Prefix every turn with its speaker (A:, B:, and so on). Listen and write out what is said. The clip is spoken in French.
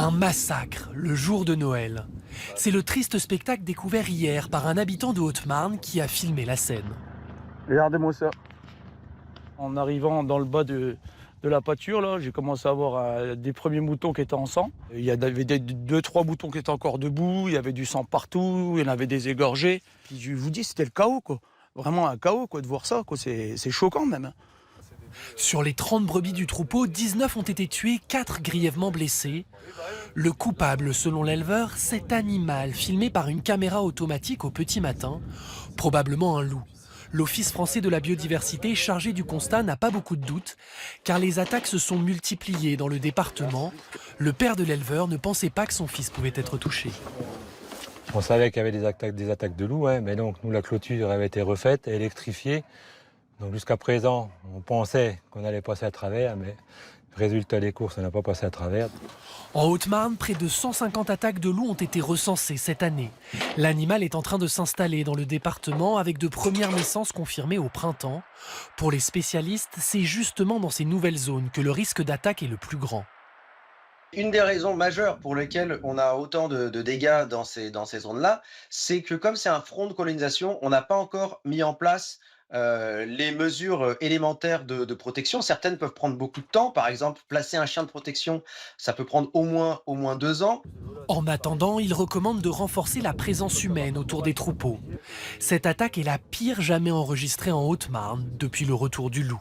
A: Un massacre le jour de Noël. C'est le triste spectacle découvert hier par un habitant de Haute-Marne qui a filmé la scène.
B: Regardez-moi ça. En arrivant dans le bas de la pâture, là, j'ai commencé à voir des premiers moutons qui étaient en sang. Il y avait deux, trois moutons qui étaient encore debout, il y avait du sang partout, il y en avait des égorgés. Puis je vous dis, c'était le chaos, quoi. Vraiment un chaos, quoi, de voir ça, quoi. C'est choquant même.
A: Sur les 30 brebis du troupeau, 19 ont été tuées, 4 grièvement blessées. Le coupable, selon l'éleveur, cet animal filmé par une caméra automatique au petit matin, probablement un loup. L'Office français de la biodiversité chargé du constat n'a pas beaucoup de doutes, car les attaques se sont multipliées dans le département. Le père de l'éleveur ne pensait pas que son fils pouvait être touché.
C: On savait qu'il y avait des attaques de loups, hein, mais donc nous, la clôture avait été refaite, électrifiée. Donc jusqu'à présent, on pensait qu'on allait passer à travers, mais résultat des courses, on n'a pas passé à travers.
A: En Haute-Marne, près de 150 attaques de loups ont été recensées cette année. L'animal est en train de s'installer dans le département avec de premières naissances confirmées au printemps. Pour les spécialistes, c'est justement dans ces nouvelles zones que le risque d'attaque est le plus grand.
D: Une des raisons majeures pour lesquelles on a autant de dégâts dans ces zones-là, c'est que comme c'est un front de colonisation, on n'a pas encore mis en place les mesures élémentaires de protection. Certaines peuvent prendre beaucoup de temps. Par exemple, placer un chien de protection, ça peut prendre au moins 2 ans.
A: En attendant, il recommande de renforcer la présence humaine autour des troupeaux. Cette attaque est la pire jamais enregistrée en Haute-Marne depuis le retour du loup.